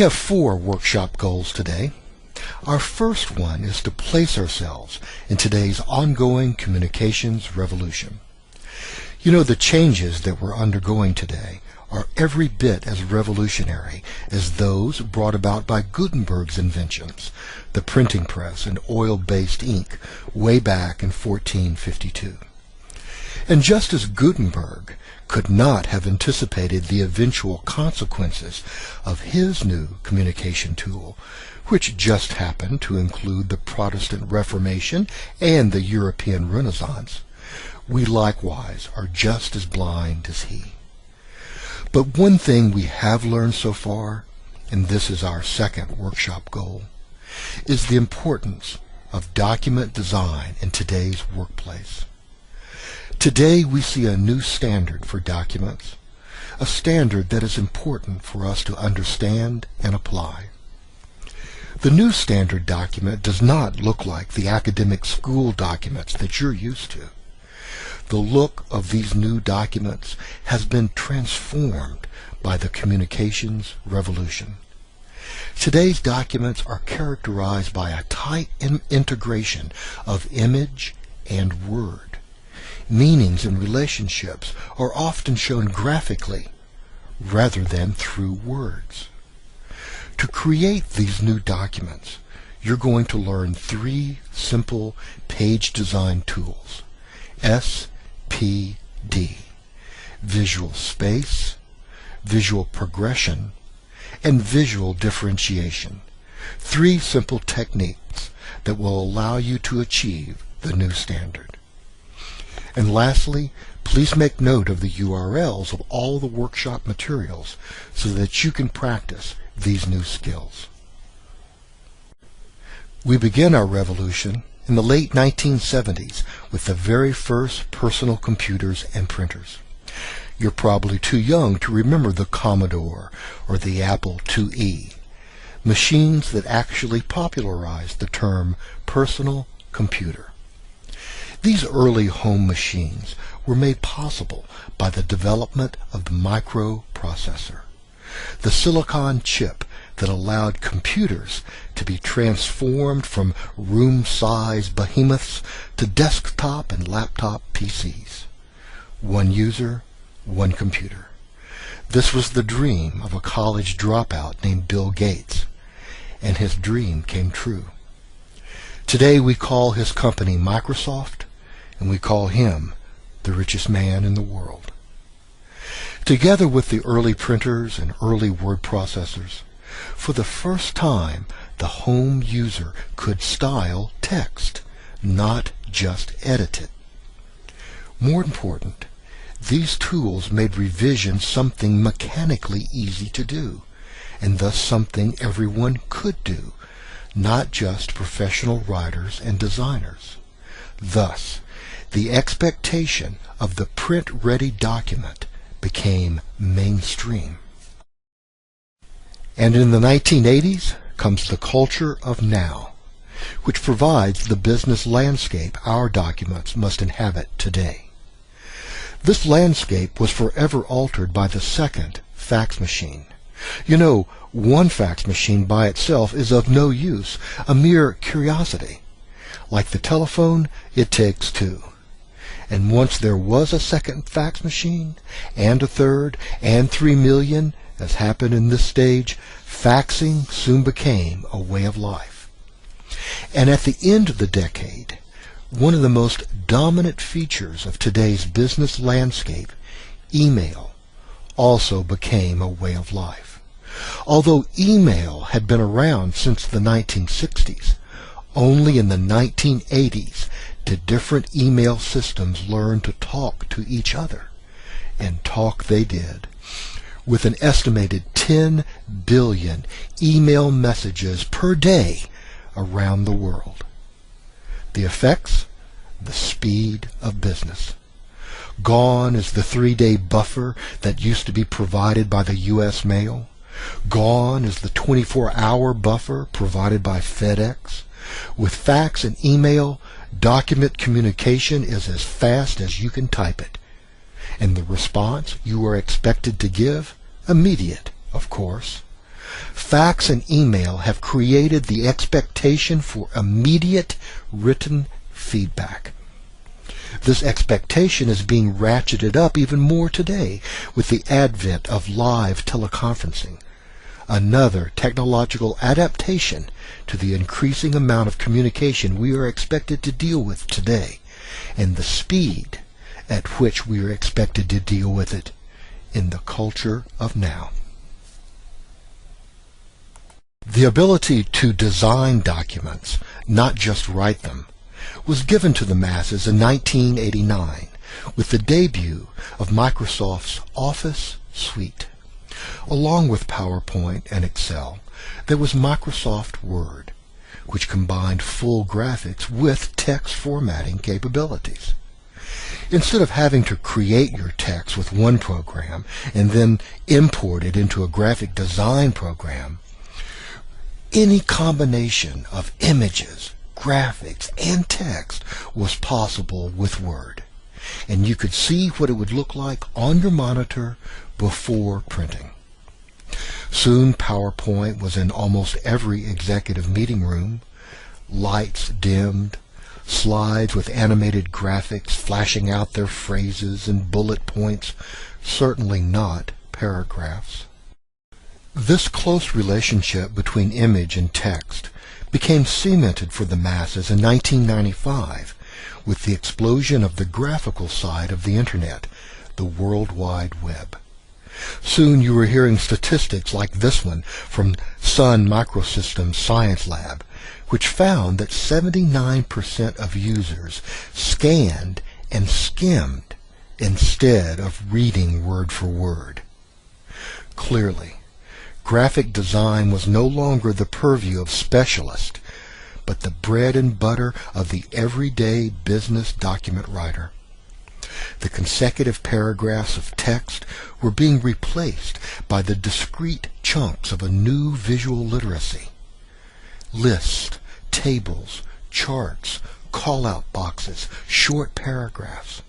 have 4 workshop goals today. Our first one is to place ourselves in today's ongoing communications revolution. You know, the changes that we're undergoing today are every bit as revolutionary as those brought about by Gutenberg's inventions, the printing press and oil-based ink, way back in 1452. And just as Gutenberg could not have anticipated the eventual consequences of his new communication tool, which just happened to include the Protestant Reformation and the European Renaissance, we likewise are just as blind as he. But one thing we have learned so far, and this is our second workshop goal, is the importance of document design in today's workplace. Today we see a new standard for documents, a standard that is important for us to understand and apply. The new standard document does not look like the academic school documents that you're used to. The look of these new documents has been transformed by the communications revolution. Today's documents are characterized by a tight integration of image and word. Meanings and relationships are often shown graphically rather than through words. To create these new documents, you're going to learn 3 simple page design tools. SPD, visual space, visual progression, and visual differentiation. 3 simple techniques that will allow you to achieve the new standard. And lastly, please make note of the URLs of all the workshop materials so that you can practice these new skills. We begin our revolution in the late 1970s with the very first personal computers and printers. You're probably too young to remember the Commodore or the Apple IIe, machines that actually popularized the term personal computer. These early home machines were made possible by the development of the microprocessor, the silicon chip that allowed computers to be transformed from room-sized behemoths to desktop and laptop PCs. One user, one computer. This was the dream of a college dropout named Bill Gates, and his dream came true. Today we call his company Microsoft, and we call him the richest man in the world. Together with the early printers and early word processors, for the first time the home user could style text, not just edit it. More important, these tools made revision something mechanically easy to do, and thus something everyone could do, not just professional writers and designers. Thus, the expectation of the print-ready document became mainstream. And in the 1980s comes the culture of now, which provides the business landscape our documents must inhabit today. This landscape was forever altered by the second fax machine. You know, one fax machine by itself is of no use, a mere curiosity. Like the telephone, it takes 2. And once there was a second fax machine, and a third, and 3 million, as happened in this stage, faxing soon became a way of life. And at the end of the decade, one of the most dominant features of today's business landscape, email, also became a way of life. Although email had been around since the 1960s, only in the 1980s did different email systems learn to talk to each other. And talk they did, with an estimated 10 billion email messages per day around the world. The effects? The speed of business. Gone is the 3-day buffer that used to be provided by the U.S. Mail. Gone is the 24-hour buffer provided by FedEx. With fax and email, document communication is as fast as you can type it. And the response you are expected to give? Immediate, of course. Fax and email have created the expectation for immediate written feedback. This expectation is being ratcheted up even more today with the advent of live teleconferencing, another technological adaptation to the increasing amount of communication we are expected to deal with today, and the speed at which we are expected to deal with it in the culture of now. The ability to design documents, not just write them, was given to the masses in 1989 with the debut of Microsoft's Office Suite. Along with PowerPoint and Excel, there was Microsoft Word, which combined full graphics with text formatting capabilities. Instead of having to create your text with one program and then import it into a graphic design program, any combination of images, graphics, and text was possible with Word, and you could see what it would look like on your monitor before printing. Soon PowerPoint was in almost every executive meeting room, lights dimmed, slides with animated graphics flashing out their phrases and bullet points, certainly not paragraphs. This close relationship between image and text became cemented for the masses in 1995 with the explosion of the graphical side of the Internet, the World Wide Web. Soon you were hearing statistics like this one from Sun Microsystems Science Lab, which found that 79% of users scanned and skimmed instead of reading word for word. Clearly, graphic design was no longer the purview of specialists, but the bread and butter of the everyday business document writer. The consecutive paragraphs of text were being replaced by the discrete chunks of a new visual literacy. Lists, tables, charts, call-out boxes, short paragraphs.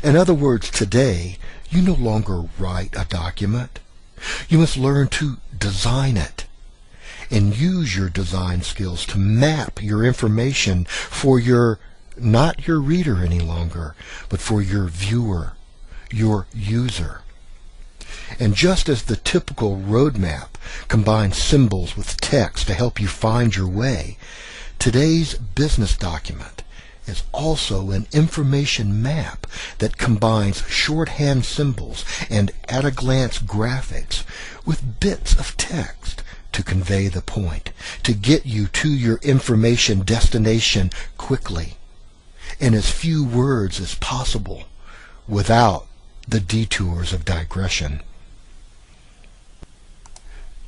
In other words, today, you no longer write a document. You must learn to design it and use your design skills to map your information for not your reader any longer, but for your viewer, your user. And just as the typical roadmap combines symbols with text to help you find your way, today's business document is also an information map that combines shorthand symbols and at-a-glance graphics with bits of text to convey the point, to get you to your information destination quickly, in as few words as possible, without the detours of digression.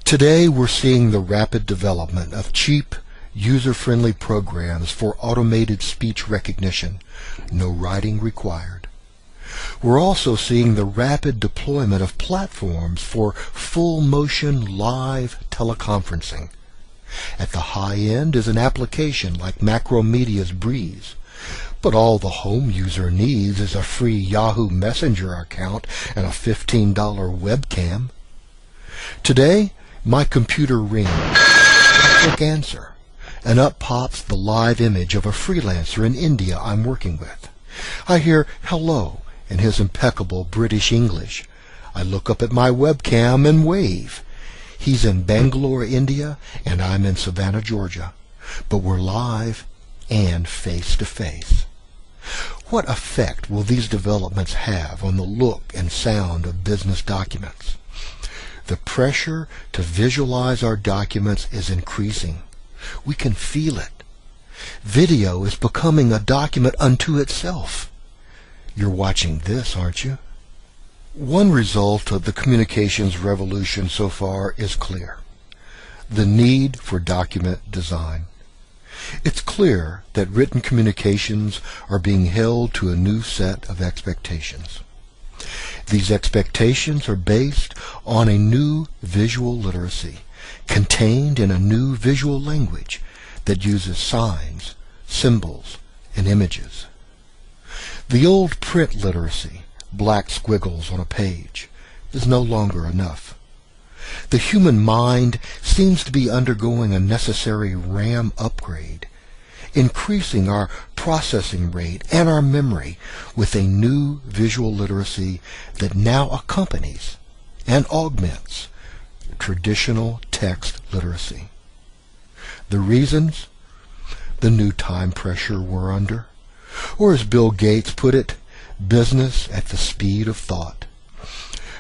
Today we're seeing the rapid development of cheap, user-friendly programs for automated speech recognition, no writing required. We're also seeing the rapid deployment of platforms for full-motion live teleconferencing. At the high end is an application like Macromedia's Breeze, but all the home user needs is a free Yahoo Messenger account and a $15 webcam. Today, my computer rings. I click answer, and up pops the live image of a freelancer in India I'm working with. I hear hello in his impeccable British English. I look up at my webcam and wave. He's in Bangalore, India, and I'm in Savannah, Georgia. But we're live and face-to-face. What effect will these developments have on the look and sound of business documents? The pressure to visualize our documents is increasing. We can feel it. Video is becoming a document unto itself. You're watching this, aren't you? One result of the communications revolution so far is clear: the need for document design. It's clear that written communications are being held to a new set of expectations. These expectations are based on a new visual literacy, contained in a new visual language that uses signs, symbols, and images. The old print literacy, black squiggles on a page, is no longer enough. The human mind seems to be undergoing a necessary RAM upgrade, increasing our processing rate and our memory with a new visual literacy that now accompanies and augments traditional text literacy. The reasons? The new time pressure we're under, or as Bill Gates put it, business at the speed of thought.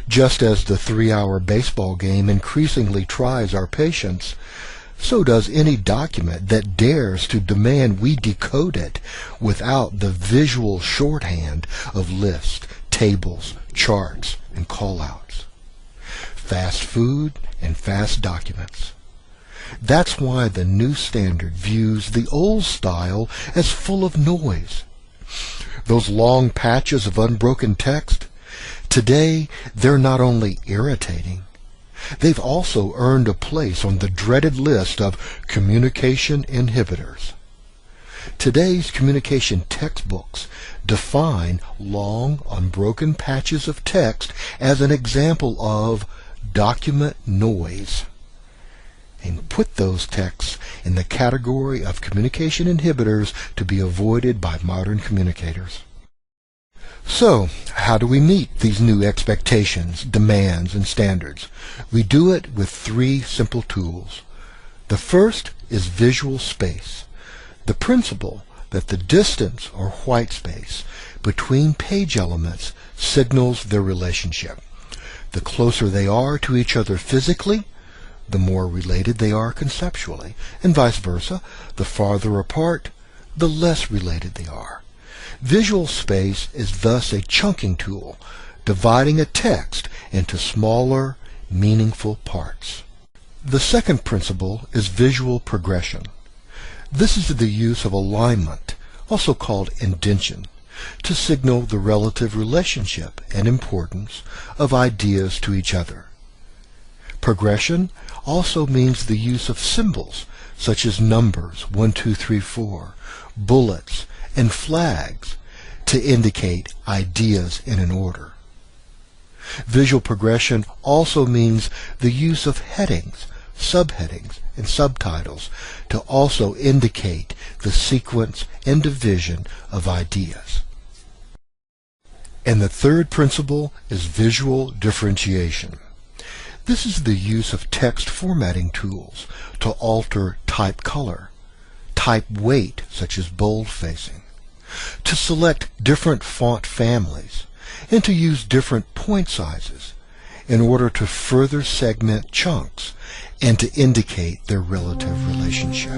Just as the 3-hour baseball game increasingly tries our patience, so does any document that dares to demand we decode it without the visual shorthand of lists, tables, charts, and callouts. Fast food and fast documents. That's why the new standard views the old style as full of noise. Those long patches of unbroken text, today they're not only irritating, they've also earned a place on the dreaded list of communication inhibitors. Today's communication textbooks define long, unbroken patches of text as an example of document noise, and put those texts in the category of communication inhibitors to be avoided by modern communicators. So, how do we meet these new expectations, demands, and standards? We do it with 3 simple tools. The first is visual space, the principle that the distance or white space between page elements signals their relationship. The closer they are to each other physically, the more related they are conceptually, and vice versa. The farther apart, the less related they are. Visual space is thus a chunking tool, dividing a text into smaller, meaningful parts. The second principle is visual progression. This is the use of alignment, also called indentation, to signal the relative relationship and importance of ideas to each other. Progression also means the use of symbols such as numbers 1, 2, 3, 4, bullets, and flags to indicate ideas in an order. Visual progression also means the use of headings, subheadings, and subtitles to also indicate the sequence and division of ideas. And the third principle is visual differentiation. This is the use of text formatting tools to alter type color, type weight such as bold-facing, to select different font families, and to use different point sizes in order to further segment chunks and to indicate their relative relationship.